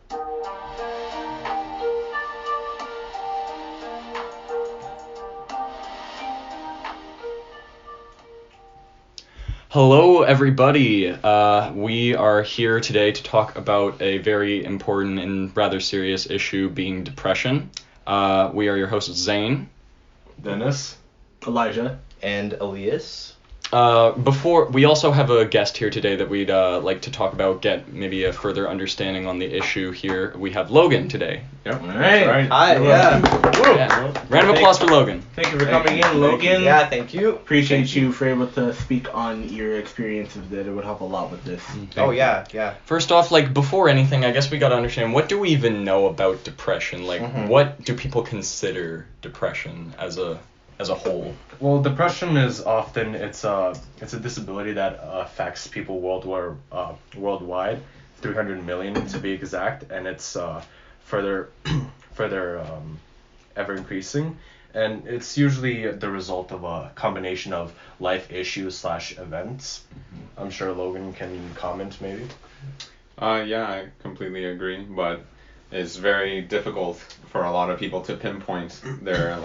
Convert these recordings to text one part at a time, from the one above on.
Hello, everybody. We are here today to talk about a very important and rather serious issue, being depression. We are your hosts, Zane, Dennis, Elijah, and Elias. Before we also have a guest here today that we'd like to talk about, get maybe a further understanding on the issue here. We have Logan today. Yep. All right. Hi, yeah. Round of applause for Logan. Thank you for coming in, Logan. Yeah, thank you. Appreciate you for able to speak on your experiences. That it would help a lot with this. Oh yeah. First off, before anything, I guess we gotta understand, what do we even know about depression? What do people consider depression as a whole? Well, depression is often it's a disability that affects people worldwide, 300 million to be exact, and it's further ever increasing, and it's usually the result of a combination of life issues / events. I'm sure Logan can comment maybe. Yeah, I completely agree, but it's very difficult for a lot of people to pinpoint their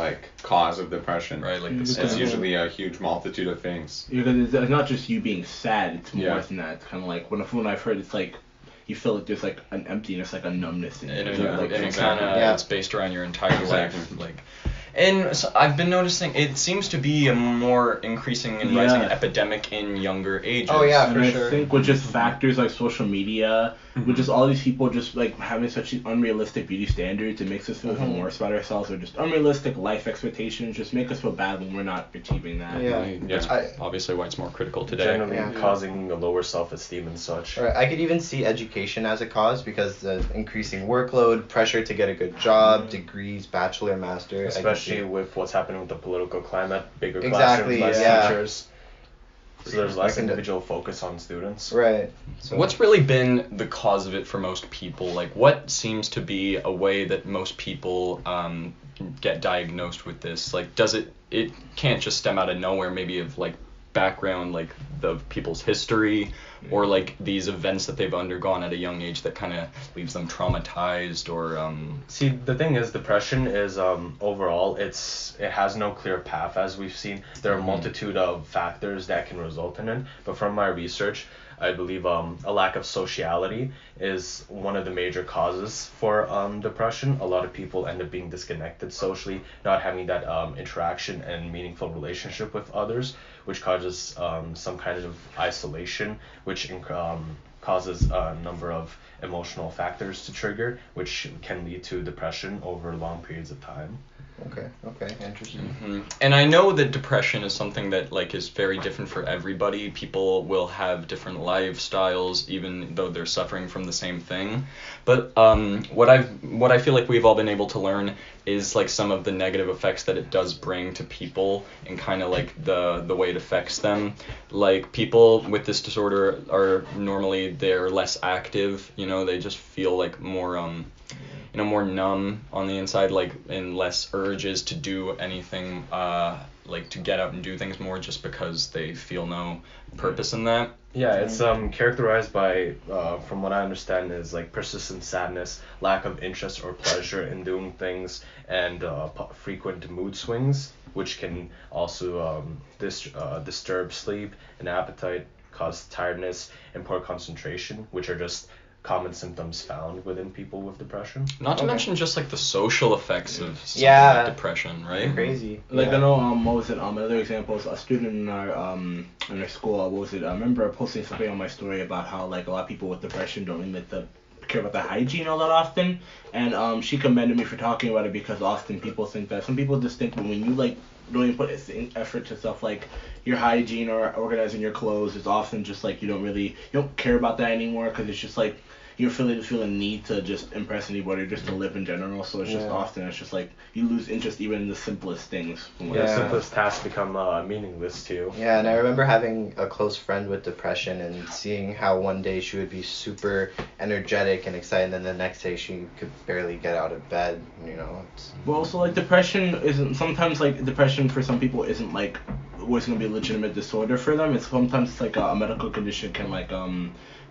cause of depression. Right, it's usually a huge multitude of things. Because it's not just you being sad; it's more Yeah. than that. It's kind of like when I've heard, it's like you feel like there's an emptiness, a numbness in it. It's based around your entire life, And so I've been noticing it seems to be a more increasing and rising epidemic in younger ages. Oh yeah, and for I sure. think with just factors like social media, with just all these people just having such unrealistic beauty standards, it makes us feel even worse about ourselves, or just unrealistic life expectations just make us feel bad when we're not achieving that. That's obviously why it's more critical today. Generally causing a lower self-esteem and such. Right, I could even see education as a cause because the increasing workload, pressure to get a good job, degrees, bachelor, master. Especially with what's happening with the political climate, bigger Exactly, classrooms, less yeah. teachers. So there's less individual focus on students. Right. So What's really been the cause of it for most people? What seems to be a way that most people get diagnosed with this? Does it can't just stem out of nowhere, maybe of background, the people's history, or these events that they've undergone at a young age that kind of leaves them traumatized, or See, the thing is, depression is overall it has no clear path, as we've seen. There are a multitude of factors that can result in it, but from my research, I believe a lack of sociality is one of the major causes for depression. A lot of people end up being disconnected socially, not having that interaction and meaningful relationship with others, which causes some kind of isolation, which causes a number of emotional factors to trigger, which can lead to depression over long periods of time. Okay, interesting. And I know that depression is something that is very different for everybody. People will have different lifestyles, even though they're suffering from the same thing. But what I feel like we've all been able to learn is some of the negative effects that it does bring to people, and kind of the way it affects them. People with this disorder are normally they're less active. They just feel more more numb on the inside, and less urges to do anything, to get out and do things more, just because they feel no purpose in that. Yeah, it's characterized by, from what I understand, is persistent sadness, lack of interest or pleasure in doing things, and frequent mood swings, which can also disturb sleep and appetite, cause tiredness, and poor concentration, which are just common symptoms found within people with depression. Not to mention just the social effects of something like depression, right? Crazy. I know what was it? Another example is a student in our school. What was it? I remember posting something on my story about how a lot of people with depression don't really care about the hygiene all that often, and she commended me for talking about it, because often people think that some people just think when you don't even put effort to stuff like your hygiene or organizing your clothes, is often just you don't care about that anymore, because it's just you feel a need to just impress anybody, or just to live in general. So it's just often you lose interest even in the simplest things. The simplest tasks become meaningless too. Yeah, and I remember having a close friend with depression and seeing how one day she would be super energetic and excited, and then the next day she could barely get out of bed. Well, also depression isn't sometimes depression for some people isn't what's gonna be a legitimate disorder for them. It's sometimes a medical condition can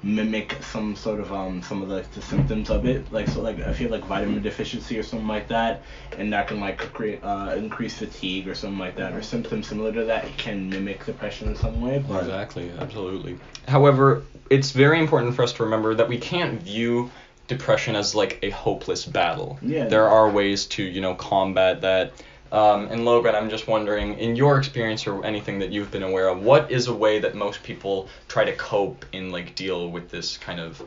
mimic some sort of some of the symptoms of it, like so like I feel like vitamin deficiency or something like that, and that can like create increase fatigue or something like that, or symptoms similar to that can mimic depression in some way. But Exactly, absolutely. However, it's very important for us to remember that we can't view depression as like a hopeless battle. Yeah. There are ways to, combat that. And Logan, I'm just wondering, in your experience or anything that you've been aware of, what is a way that most people try to cope and like deal with this kind of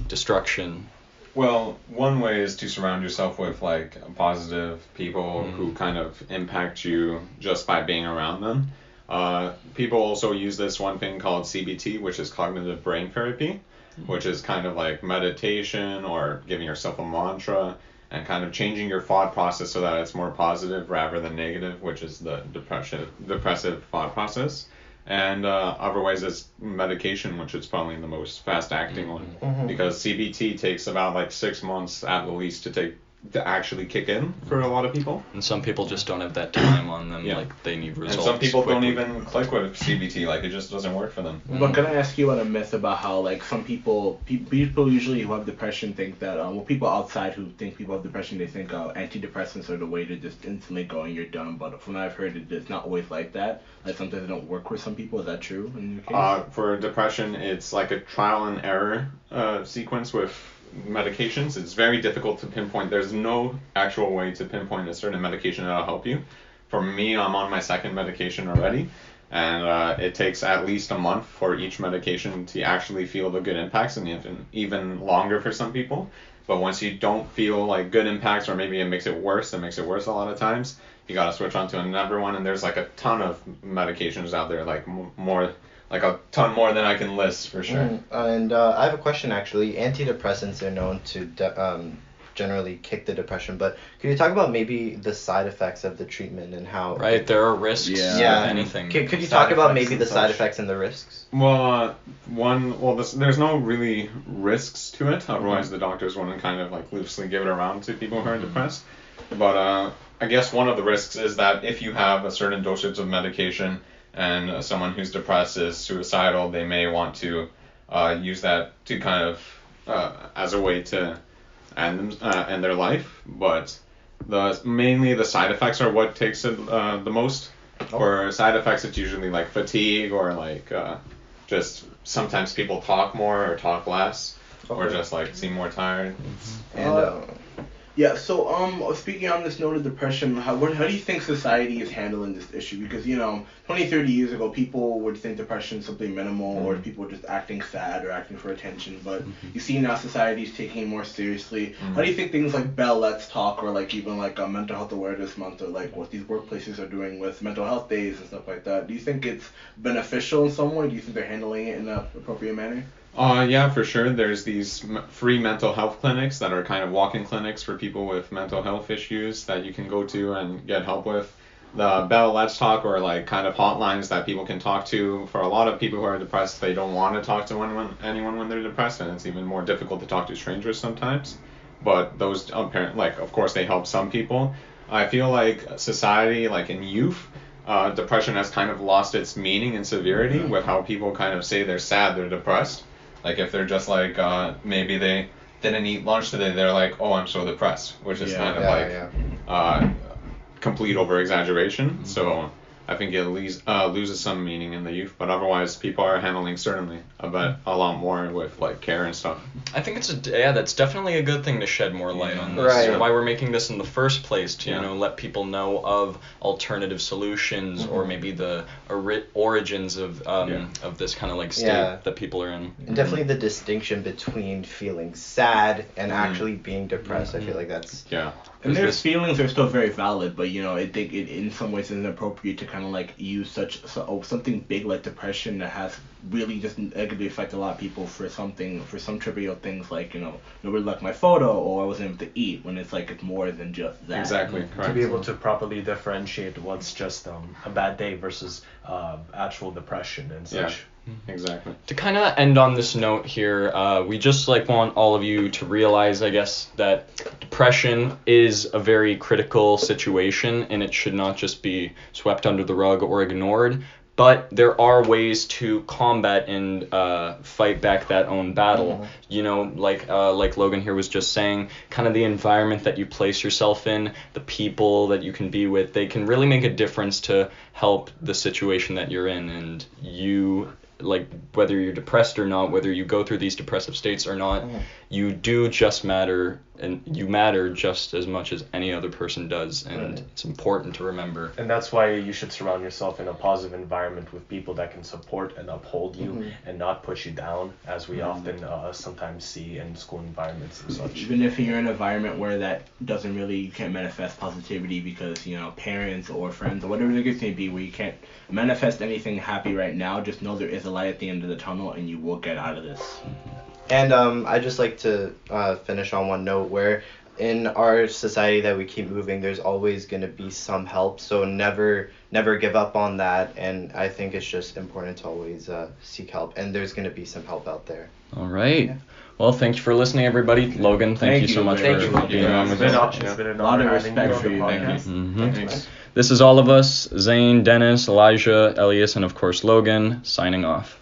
destruction? Well, one way is to surround yourself with like positive people who kind of impact you just by being around them. People also use this one thing called CBT, which is cognitive brain therapy, which is kind of like meditation or giving yourself a mantra and kind of changing your thought process so that it's more positive rather than negative, which is the depressive thought process. And other ways is medication, which is probably the most fast-acting one, because CBT takes about like 6 months at least to actually kick in for a lot of people. And some people just don't have that time on them, Yeah. like they need results. And some people quickly. don't even click with CBT, like it just doesn't work for them. But can I ask you about a myth about how like some people usually who have depression think that people outside who think people have depression, they think antidepressants are the way to just instantly go and you're done. But from what I've heard, it's not always like that. Like sometimes they don't work for some people. Is that true in your case? For depression, it's like a trial and error sequence with medications. It's very difficult to pinpoint. There's no actual way to pinpoint a certain medication that'll help you. For me, I'm on my second medication already, and it takes at least a month for each medication to actually feel the good impacts, and even longer for some people. But once you don't feel like good impacts, or maybe it makes it worse a lot of times, you gotta switch on to another one. And there's like a ton of medications out there, like like a ton more than I can list for sure. And I have a question actually. Antidepressants are known to generally kick the depression, but could you talk about maybe the side effects of the treatment and how? Right, there are risks Yeah. with anything. Could you Side talk about effects maybe and the side such. effects and the risks? Well, there's no really risks to it. Otherwise, the doctors wouldn't kind of like loosely give it around to people who are depressed. But I guess one of the risks is that if you have a certain dosage of medication and someone who's depressed is suicidal, they may want to use that to kind of as a way to end their life. But mainly the side effects are what takes it the most. For side effects, it's usually like fatigue or like just sometimes people talk more or talk less, or just like seem more tired. And Yeah, so speaking on this note of depression, how do you think society is handling this issue? Because 20, 30 years ago, people would think depression is something minimal, or people were just acting sad or acting for attention. But you see now society is taking it more seriously. How do you think things like Bell Let's Talk, or like even like Mental Health Awareness Month, or like what these workplaces are doing with mental health days and stuff like that, do you think it's beneficial in some way? Do you think they're handling it in an appropriate manner? Yeah, for sure. There's these free mental health clinics that are kind of walk-in clinics for people with mental health issues that you can go to and get help with. The Bell Let's Talk, or like kind of hotlines that people can talk to. For a lot of people who are depressed, they don't want to talk to anyone when they're depressed, and it's even more difficult to talk to strangers sometimes. But those of course they help some people. I feel like society, like in youth, depression has kind of lost its meaning and severity with how people kind of say they're sad, they're depressed. Like if they're just like maybe they didn't eat lunch today, they're like, oh, I'm so depressed, which is kind of complete over exaggeration. So I think it loses some meaning in the youth, but otherwise people are handling certainly a lot more with like care and stuff. I think that's definitely a good thing to shed more light on this. Right. Why we're making this in the first place, to let people know of alternative solutions, or maybe the origins of this kind of like state that people are in. And definitely the distinction between feeling sad and actually being depressed. I feel like that's And their feelings are still very valid, but I think it in some ways is inappropriate to kind of like use something big like depression that has really just negatively affect a lot of people for some trivial things like nobody liked my photo, or I wasn't able to eat, when it's like it's more than just that. Exactly, correct. To be able to properly differentiate what's just a bad day versus actual depression and such. Exactly. To kind of end on this note here, we just want all of you to realize, I guess, that depression is a very critical situation, and it should not just be swept under the rug or ignored. but there are ways to combat and fight back that own battle. You know, like Logan here was just saying, kind of the environment that you place yourself in, the people that you can be with, they can really make a difference to help the situation that you're in. And you, like, whether you're depressed or not, whether you go through these depressive states or not, you do just matter, and you matter just as much as any other person does, and it's important to remember. And that's why you should surround yourself in a positive environment with people that can support and uphold you and not put you down, as we often sometimes see in school environments and such. Even if you're in an environment where that doesn't really, you can't manifest positivity because, you know, parents or friends or whatever the case may be, where you can't manifest anything happy right now, just know there is a light at the end of the tunnel and you will get out of this. And I'd just like to finish on one note where in our society that we keep moving, there's always going to be some help. So never give up on that. And I think it's just important to always seek help. And there's going to be some help out there. All right. Yeah. Well, thank you for listening, everybody. Logan, thank you so much for being on with us. It's been an A lot of honor having respect you on for the you, podcast. man. Thanks. This is all of us, Zane, Dennis, Elijah, Elias, and of course Logan, signing off.